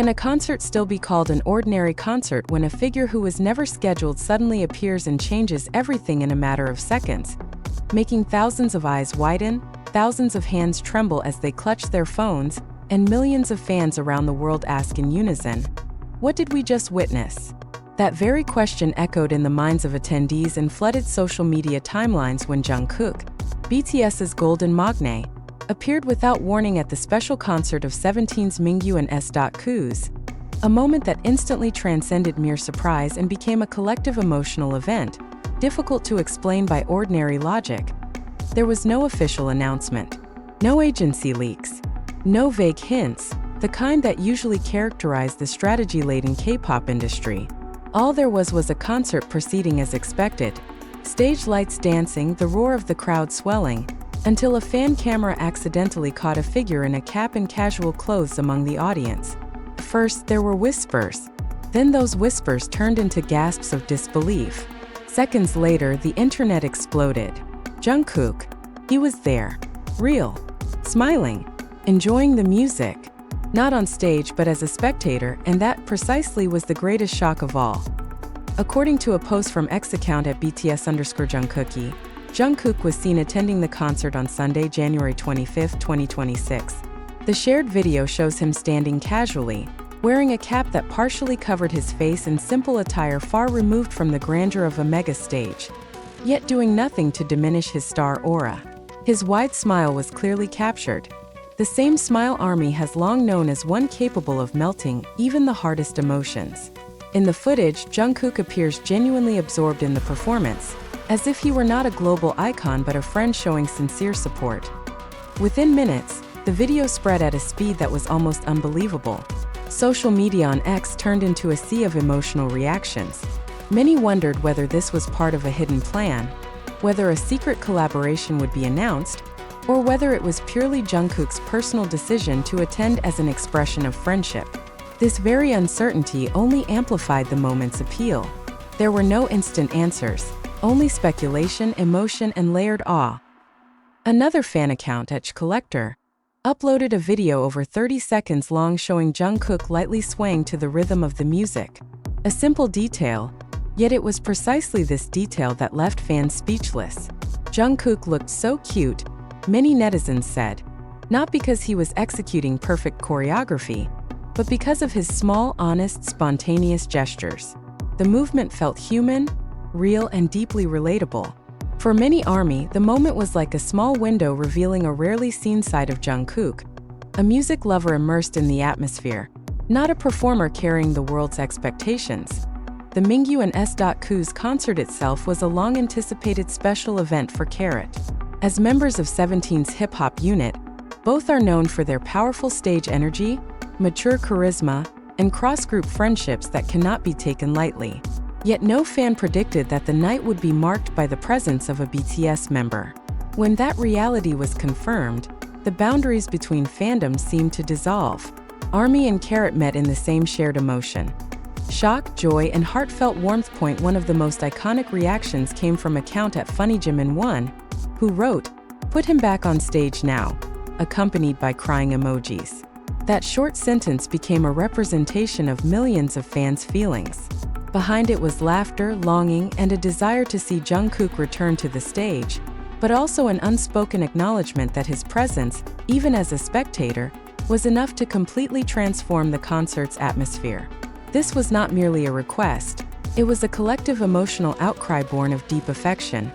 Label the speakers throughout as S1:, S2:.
S1: Can a concert still be called an ordinary concert when a figure who was never scheduled suddenly appears and changes everything in a matter of seconds, making thousands of eyes widen, thousands of hands tremble as they clutch their phones, and millions of fans around the world ask in unison, "What did we just witness?" That very question echoed in the minds of attendees and flooded social media timelines when JUNGKOOK, BTS's golden magne, appeared without warning at the special concert of 17's Mingyu and S.Koo's, a moment that instantly transcended mere surprise and became a collective emotional event, difficult to explain by ordinary logic. There was no official announcement, no agency leaks, no vague hints, the kind that usually characterize the strategy-laden K-pop industry. All there was a concert proceeding as expected, stage lights dancing, the roar of the crowd swelling, until a fan camera accidentally caught a figure in a cap and casual clothes among the audience. First, there were whispers. Then those whispers turned into gasps of disbelief. Seconds later, the internet exploded. JUNGKOOK. He was there. Real. Smiling. Enjoying the music. Not on stage but as a spectator, and that precisely was the greatest shock of all. According to a post from X account at BTS_JUNGKOOK, JUNGKOOK was seen attending the concert on Sunday, January 25, 2026. The shared video shows him standing casually, wearing a cap that partially covered his face in simple attire far removed from the grandeur of a mega stage, yet doing nothing to diminish his star aura. His wide smile was clearly captured. The same smile ARMY has long known as one capable of melting even the hardest emotions. In the footage, JUNGKOOK appears genuinely absorbed in the performance, as if he were not a global icon but a friend showing sincere support. Within minutes, the video spread at a speed that was almost unbelievable. Social media on X turned into a sea of emotional reactions. Many wondered whether this was part of a hidden plan, whether a secret collaboration would be announced, or whether it was purely JUNGKOOK's personal decision to attend as an expression of friendship. This very uncertainty only amplified the moment's appeal. There were no instant answers, only speculation, emotion, and layered awe. Another fan account, @Collector, uploaded a video over 30 seconds long showing JUNGKOOK lightly swaying to the rhythm of the music. A simple detail, yet it was precisely this detail that left fans speechless. JUNGKOOK looked so cute, many netizens said, not because he was executing perfect choreography, but because of his small, honest, spontaneous gestures. The movement felt human, real, and deeply relatable. For many ARMY, the moment was like a small window revealing a rarely seen side of JUNGKOOK, a music lover immersed in the atmosphere, not a performer carrying the world's expectations. The Mingyu and S.Koo's concert itself was a long-anticipated special event for Carrot. As members of 17's hip-hop unit, both are known for their powerful stage energy, mature charisma, and cross-group friendships that cannot be taken lightly. Yet no fan predicted that the night would be marked by the presence of a BTS member. When that reality was confirmed, the boundaries between fandoms seemed to dissolve. ARMY and Carrot met in the same shared emotion. Shock, joy, and heartfelt warmth. One of the most iconic reactions came from account @FunnyJimin1, who wrote, "Put him back on stage now," accompanied by crying emojis. That short sentence became a representation of millions of fans' feelings. Behind it was laughter, longing, and a desire to see JUNGKOOK return to the stage, but also an unspoken acknowledgement that his presence, even as a spectator, was enough to completely transform the concert's atmosphere. This was not merely a request, it was a collective emotional outcry born of deep affection.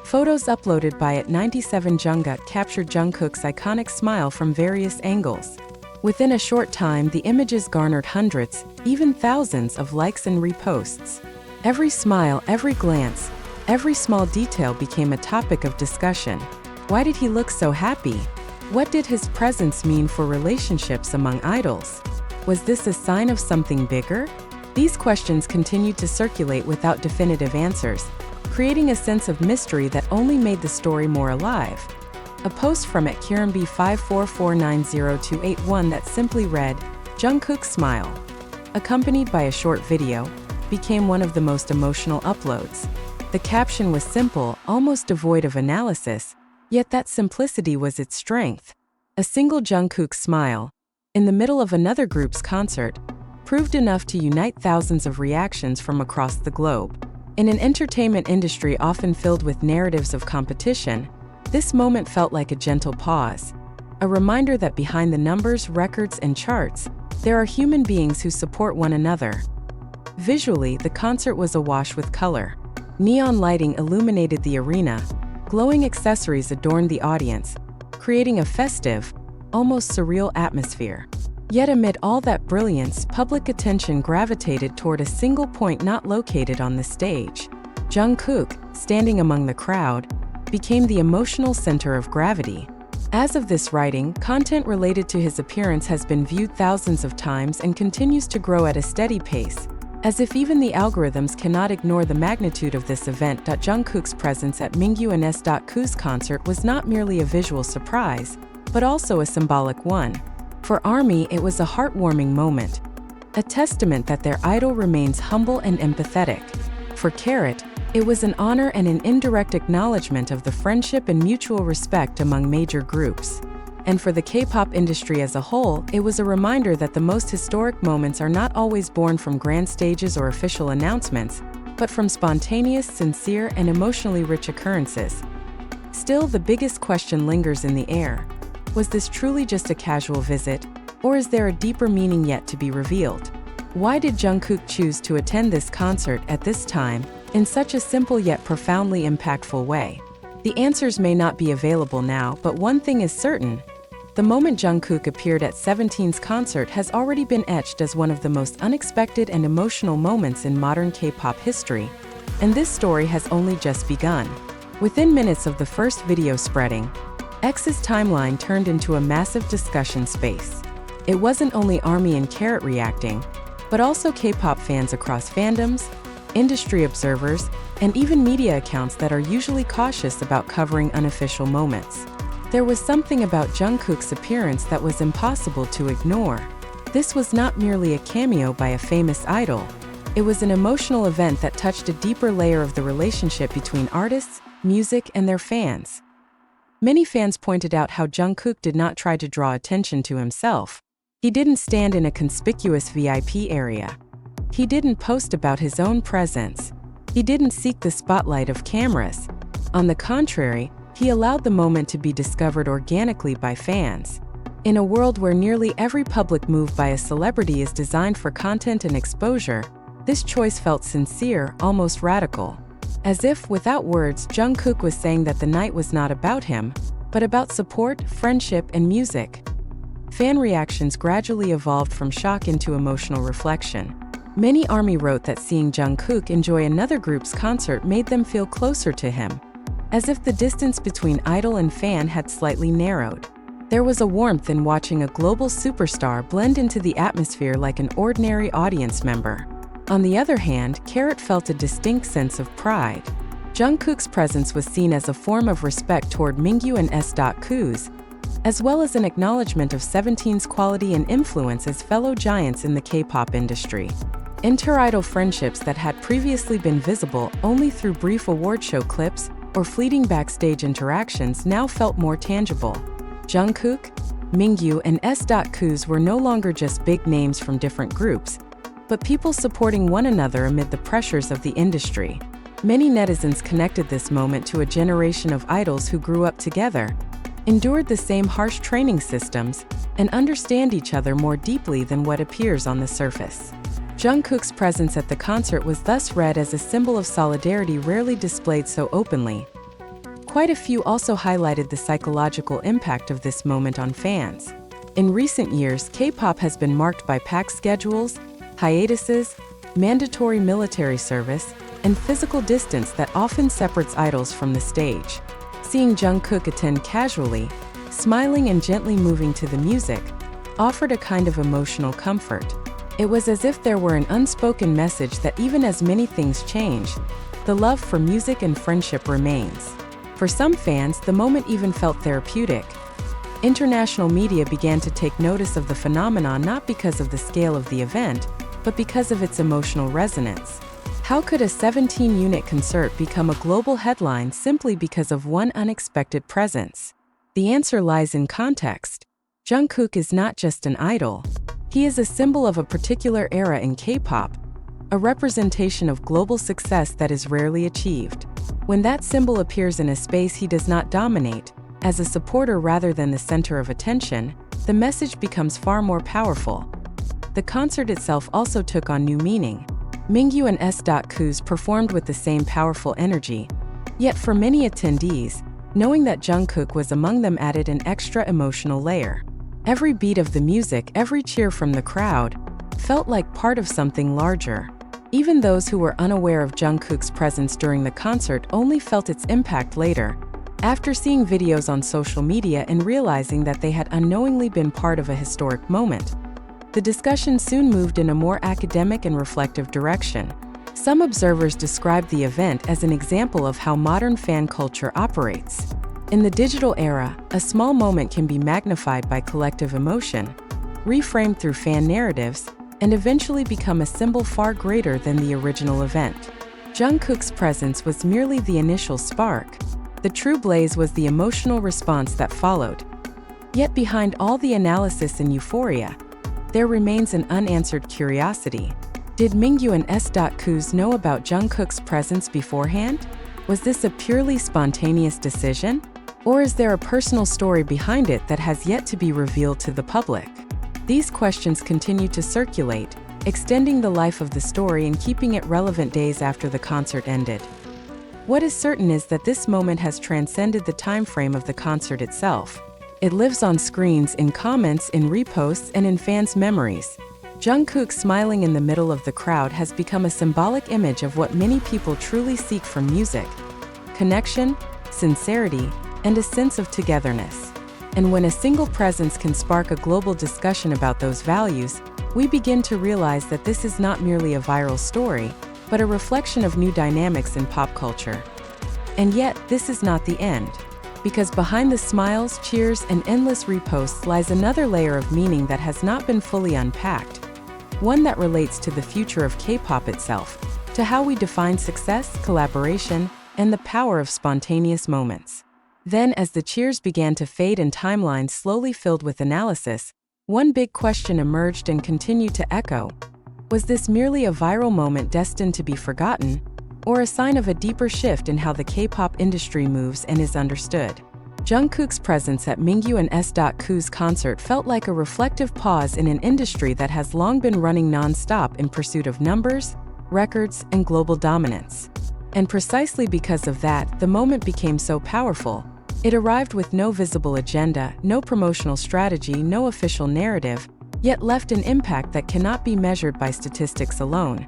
S1: Photos uploaded by @97JUNGKOOK captured JUNGKOOK's iconic smile from various angles. Within a short time, the images garnered hundreds, even thousands of likes and reposts. Every smile, every glance, every small detail became a topic of discussion. Why did he look so happy? What did his presence mean for relationships among idols? Was this a sign of something bigger? These questions continued to circulate without definitive answers, creating a sense of mystery that only made the story more alive. A post from @KiranB5449028 that simply read, "JUNGKOOK Smile," accompanied by a short video, became one of the most emotional uploads. The caption was simple, almost devoid of analysis, yet that simplicity was its strength. A single JUNGKOOK smile, in the middle of another group's concert, proved enough to unite thousands of reactions from across the globe. In an entertainment industry often filled with narratives of competition, this moment felt like a gentle pause, a reminder that behind the numbers, records, and charts, there are human beings who support one another. Visually, the concert was awash with color. Neon lighting illuminated the arena, glowing accessories adorned the audience, creating a festive, almost surreal atmosphere. Yet amid all that brilliance, public attention gravitated toward a single point not located on the stage. JUNGKOOK, standing among the crowd, became the emotional center of gravity. As of this writing, content related to his appearance has been viewed thousands of times and continues to grow at a steady pace, as if even the algorithms cannot ignore the magnitude of this event. JUNGKOOK's presence at Mingyu and S.Koo's concert was not merely a visual surprise, but also a symbolic one. For ARMY, it was a heartwarming moment, a testament that their idol remains humble and empathetic. For Carrot, it was an honor and an indirect acknowledgement of the friendship and mutual respect among major groups. And for the K-pop industry as a whole, it was a reminder that the most historic moments are not always born from grand stages or official announcements, but from spontaneous, sincere, and emotionally rich occurrences. Still, the biggest question lingers in the air. Was this truly just a casual visit, or is there a deeper meaning yet to be revealed? Why did JUNGKOOK choose to attend this concert at this time, in such a simple yet profoundly impactful way? The answers may not be available now, but one thing is certain. The moment JUNGKOOK appeared at 17's concert has already been etched as one of the most unexpected and emotional moments in modern K-pop history. And this story has only just begun. Within minutes of the first video spreading, X's timeline turned into a massive discussion space. It wasn't only ARMY and Carrot reacting, but also K-pop fans across fandoms, industry observers, and even media accounts that are usually cautious about covering unofficial moments. There was something about JUNGKOOK's appearance that was impossible to ignore. This was not merely a cameo by a famous idol. It was an emotional event that touched a deeper layer of the relationship between artists, music, and their fans. Many fans pointed out how JUNGKOOK did not try to draw attention to himself. He didn't stand in a conspicuous VIP area. He didn't post about his own presence. He didn't seek the spotlight of cameras. On the contrary, he allowed the moment to be discovered organically by fans. In a world where nearly every public move by a celebrity is designed for content and exposure, this choice felt sincere, almost radical. As if, without words, JUNGKOOK was saying that the night was not about him, but about support, friendship, and music. Fan reactions gradually evolved from shock into emotional reflection. Many ARMY wrote that seeing JUNGKOOK enjoy another group's concert made them feel closer to him, as if the distance between idol and fan had slightly narrowed. There was a warmth in watching a global superstar blend into the atmosphere like an ordinary audience member. On the other hand, Carrot felt a distinct sense of pride. JUNGKOOK's presence was seen as a form of respect toward Mingyu and S.Koo's, as well as an acknowledgement of 17's quality and influence as fellow giants in the K-pop industry. Inter-idol friendships that had previously been visible only through brief award show clips or fleeting backstage interactions now felt more tangible. JUNGKOOK, Mingyu, and S.Koo's were no longer just big names from different groups, but people supporting one another amid the pressures of the industry. Many netizens connected this moment to a generation of idols who grew up together, endured the same harsh training systems, and understand each other more deeply than what appears on the surface. JUNGKOOK's presence at the concert was thus read as a symbol of solidarity rarely displayed so openly. Quite a few also highlighted the psychological impact of this moment on fans. In recent years, K-pop has been marked by packed schedules, hiatuses, mandatory military service, and physical distance that often separates idols from the stage. Seeing JUNGKOOK attend casually, smiling and gently moving to the music, offered a kind of emotional comfort. It was as if there were an unspoken message that even as many things change, the love for music and friendship remains. For some fans, the moment even felt therapeutic. International media began to take notice of the phenomenon not because of the scale of the event, but because of its emotional resonance. How could a 17-unit concert become a global headline simply because of one unexpected presence? The answer lies in context. Jungkook is not just an idol. He is a symbol of a particular era in K-pop, a representation of global success that is rarely achieved. When that symbol appears in a space he does not dominate, as a supporter rather than the center of attention, the message becomes far more powerful. The concert itself also took on new meaning. Mingyu and S.Kuz performed with the same powerful energy, yet for many attendees, knowing that Jungkook was among them added an extra emotional layer. Every beat of the music, every cheer from the crowd, felt like part of something larger. Even those who were unaware of Jungkook's presence during the concert only felt its impact later, after seeing videos on social media and realizing that they had unknowingly been part of a historic moment. The discussion soon moved in a more academic and reflective direction. Some observers described the event as an example of how modern fan culture operates. In the digital era, a small moment can be magnified by collective emotion, reframed through fan narratives, and eventually become a symbol far greater than the original event. Jungkook's presence was merely the initial spark. The true blaze was the emotional response that followed. Yet behind all the analysis and euphoria, there remains an unanswered curiosity. Did Mingyu and S.Kuz know about Jungkook's presence beforehand? Was this a purely spontaneous decision? Or is there a personal story behind it that has yet to be revealed to the public? These questions continue to circulate, extending the life of the story and keeping it relevant days after the concert ended. What is certain is that this moment has transcended the time frame of the concert itself. It lives on screens, in comments, in reposts, and in fans' memories. Jungkook smiling in the middle of the crowd has become a symbolic image of what many people truly seek from music: connection, sincerity, and a sense of togetherness. And when a single presence can spark a global discussion about those values, we begin to realize that this is not merely a viral story, but a reflection of new dynamics in pop culture. And yet, this is not the end. Because behind the smiles, cheers, and endless reposts lies another layer of meaning that has not been fully unpacked. One that relates to the future of K-pop itself, to how we define success, collaboration, and the power of spontaneous moments. Then, as the cheers began to fade and timelines slowly filled with analysis, one big question emerged and continued to echo. Was this merely a viral moment destined to be forgotten, or a sign of a deeper shift in how the K-pop industry moves and is understood? Jungkook's presence at Mingyu and S.Kuz concert felt like a reflective pause in an industry that has long been running non-stop in pursuit of numbers, records, and global dominance. And precisely because of that, the moment became so powerful. It arrived with no visible agenda, no promotional strategy, no official narrative, yet left an impact that cannot be measured by statistics alone.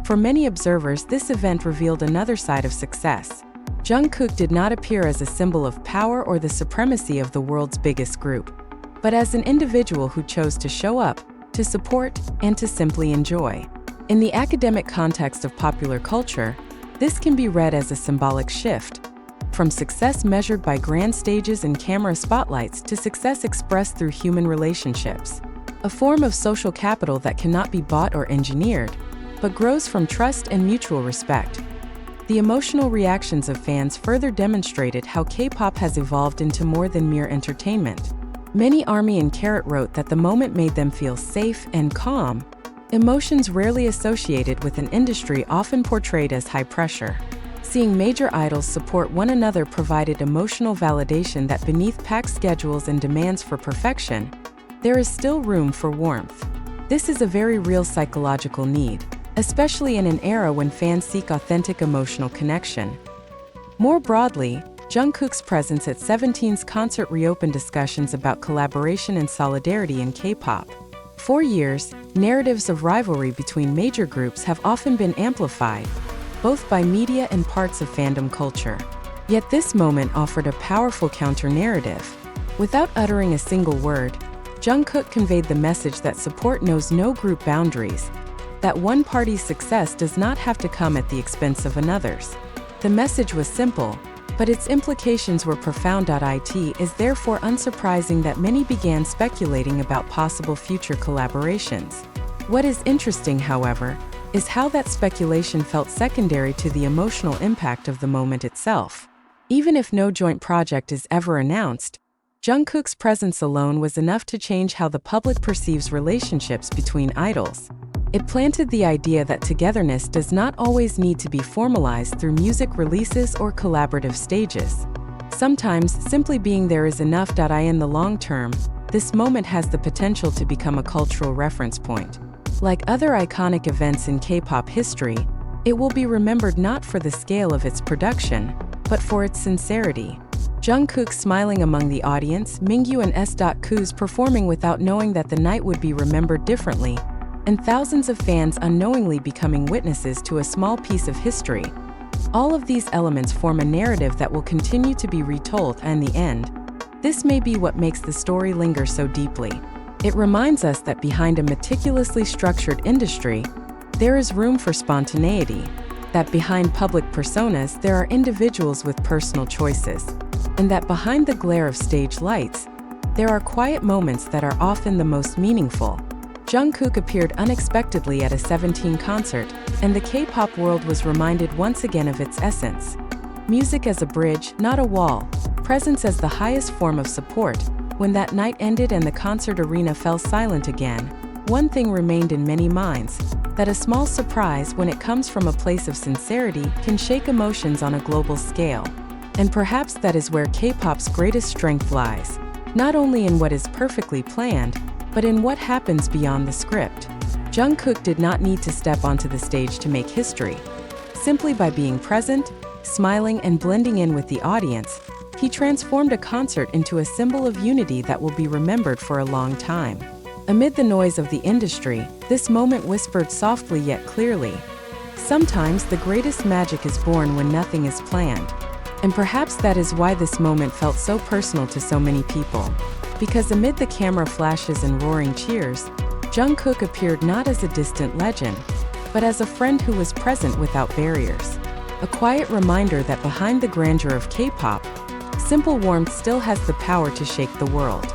S1: For many observers, this event revealed another side of success. Jungkook did not appear as a symbol of power or the supremacy of the world's biggest group, but as an individual who chose to show up, to support, and to simply enjoy. In the academic context of popular culture, this can be read as a symbolic shift, from success measured by grand stages and camera spotlights to success expressed through human relationships, a form of social capital that cannot be bought or engineered, but grows from trust and mutual respect. The emotional reactions of fans further demonstrated how K-pop has evolved into more than mere entertainment. Many ARMY and Carrot wrote that the moment made them feel safe and calm, emotions rarely associated with an industry often portrayed as high pressure. Seeing major idols support one another provided emotional validation that beneath packed schedules and demands for perfection, there is still room for warmth. This is a very real psychological need, especially in an era when fans seek authentic emotional connection. More broadly, Jungkook's presence at 17's concert reopened discussions about collaboration and solidarity in K-pop. For years, narratives of rivalry between major groups have often been amplified, both by media and parts of fandom culture. Yet this moment offered a powerful counter-narrative. Without uttering a single word, Jungkook conveyed the message that support knows no group boundaries, that one party's success does not have to come at the expense of another's. The message was simple, but its implications were profound. It is therefore unsurprising that many began speculating about possible future collaborations. What is interesting, however, is how that speculation felt secondary to the emotional impact of the moment itself. Even if no joint project is ever announced, Jungkook's presence alone was enough to change how the public perceives relationships between idols. It planted the idea that togetherness does not always need to be formalized through music releases or collaborative stages. Sometimes, simply being there is enough. In the long term, this moment has the potential to become a cultural reference point. Like other iconic events in K-pop history, it will be remembered not for the scale of its production, but for its sincerity. Jungkook smiling among the audience, Mingyu and S.Koo's performing without knowing that the night would be remembered differently, and thousands of fans unknowingly becoming witnesses to a small piece of history. All of these elements form a narrative that will continue to be retold, and in the end, this may be what makes the story linger so deeply. It reminds us that behind a meticulously structured industry, there is room for spontaneity, that behind public personas there are individuals with personal choices, and that behind the glare of stage lights, there are quiet moments that are often the most meaningful. Jungkook appeared unexpectedly at a 17 concert, and the K-pop world was reminded once again of its essence. Music as a bridge, not a wall, presence as the highest form of support. When that night ended and the concert arena fell silent again, one thing remained in many minds, that a small surprise, when it comes from a place of sincerity, can shake emotions on a global scale. And perhaps that is where K-pop's greatest strength lies, not only in what is perfectly planned, but in what happens beyond the script. Jungkook did not need to step onto the stage to make history. Simply by being present, smiling, and blending in with the audience, he transformed a concert into a symbol of unity that will be remembered for a long time. Amid the noise of the industry, this moment whispered softly yet clearly, "Sometimes the greatest magic is born when nothing is planned." And perhaps that is why this moment felt so personal to so many people. Because amid the camera flashes and roaring cheers, Jungkook appeared not as a distant legend, but as a friend who was present without barriers. A quiet reminder that behind the grandeur of K-pop, simple warmth still has the power to shake the world.